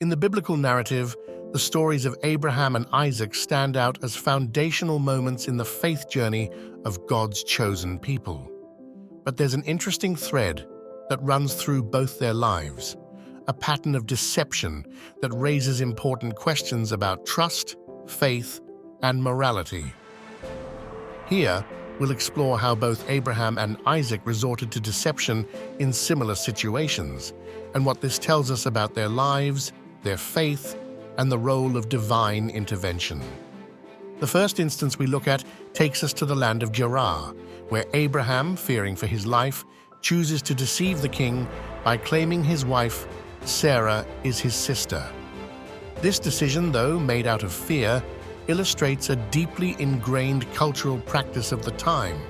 In the biblical narrative, the stories of Abraham and Isaac stand out as foundational moments in the faith journey of God's chosen people. But there's an interesting thread that runs through both their lives, a pattern of deception that raises important questions about trust, faith, and morality. Here, we'll explore how both Abraham and Isaac resorted to deception in similar situations, and what this tells us about their lives, their faith, and the role of divine intervention. The first instance we look at takes us to the land of Gerar, where Abraham, fearing for his life, chooses to deceive the king by claiming his wife, Sarah, is his sister. This decision, though made out of fear, illustrates a deeply ingrained cultural practice of the time,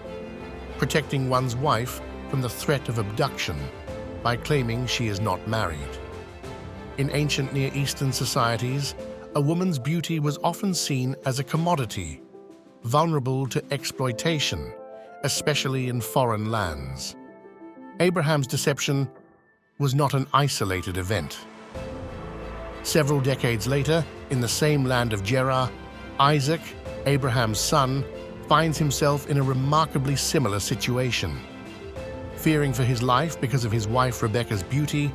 protecting one's wife from the threat of abduction by claiming she is not married. In ancient Near Eastern societies, a woman's beauty was often seen as a commodity, vulnerable to exploitation, especially in foreign lands. Abraham's deception was not an isolated event. Several decades later, in the same land of Gerar, Isaac, Abraham's son, finds himself in a remarkably similar situation. Fearing for his life because of his wife Rebekah's beauty,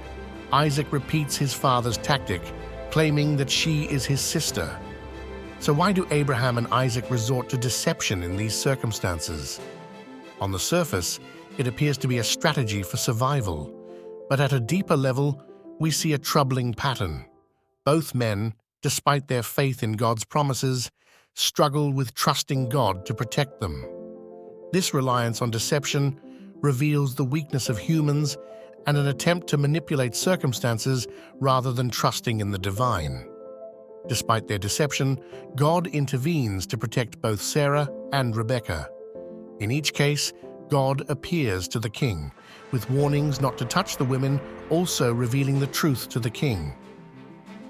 Isaac repeats his father's tactic, claiming that she is his sister. So why do Abraham and Isaac resort to deception in these circumstances? On the surface, it appears to be a strategy for survival, but at a deeper level, we see a troubling pattern. Both men, despite their faith in God's promises, struggle with trusting God to protect them. This reliance on deception reveals the weakness of humans and an attempt to manipulate circumstances rather than trusting in the divine. Despite their deception, God intervenes to protect both Sarah and Rebekah. In each case, God appears to the king, with warnings not to touch the women, also revealing the truth to the king.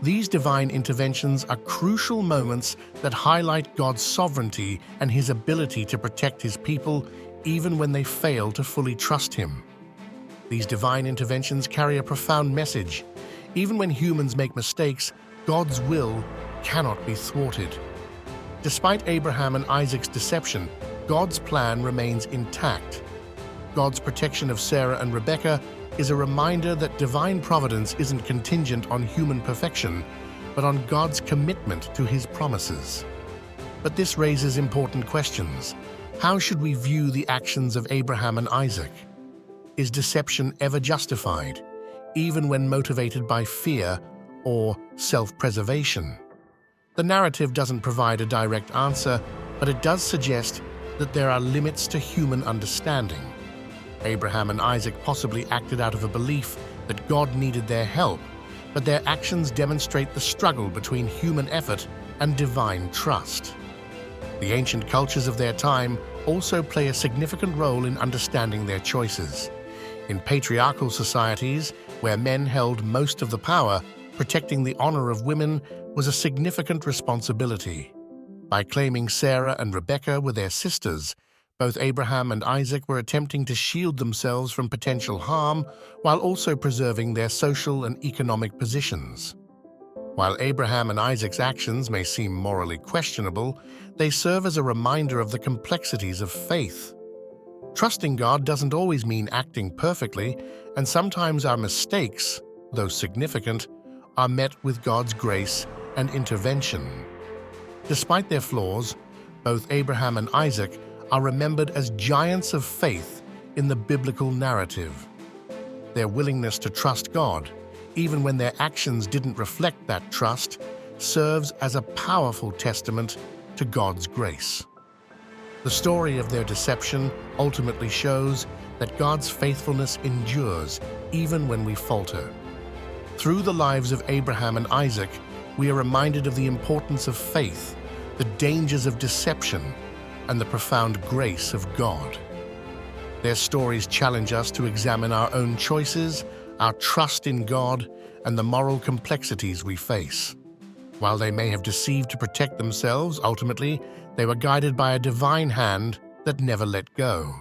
These divine interventions are crucial moments that highlight God's sovereignty and his ability to protect his people even when they fail to fully trust him. These divine interventions carry a profound message. Even when humans make mistakes, God's will cannot be thwarted. Despite Abraham and Isaac's deception, God's plan remains intact. God's protection of Sarah and Rebekah is a reminder that divine providence isn't contingent on human perfection, but on God's commitment to his promises. But this raises important questions. How should we view the actions of Abraham and Isaac? Is deception ever justified, even when motivated by fear or self-preservation? The narrative doesn't provide a direct answer, but it does suggest that there are limits to human understanding. Abraham and Isaac possibly acted out of a belief that God needed their help, but their actions demonstrate the struggle between human effort and divine trust. The ancient cultures of their time also play a significant role in understanding their choices. In patriarchal societies, where men held most of the power, protecting the honor of women was a significant responsibility. By claiming Sarah and Rebekah were their sisters, both Abraham and Isaac were attempting to shield themselves from potential harm while also preserving their social and economic positions. While Abraham and Isaac's actions may seem morally questionable, they serve as a reminder of the complexities of faith. Trusting God doesn't always mean acting perfectly, and sometimes our mistakes, though significant, are met with God's grace and intervention. Despite their flaws, both Abraham and Isaac are remembered as giants of faith in the biblical narrative. Their willingness to trust God, even when their actions didn't reflect that trust, serves as a powerful testament to God's grace. The story of their deception ultimately shows that God's faithfulness endures even when we falter. Through the lives of Abraham and Isaac, we are reminded of the importance of faith, the dangers of deception, and the profound grace of God. Their stories challenge us to examine our own choices, our trust in God, and the moral complexities we face. While they may have deceived to protect themselves, ultimately, they were guided by a divine hand that never let go.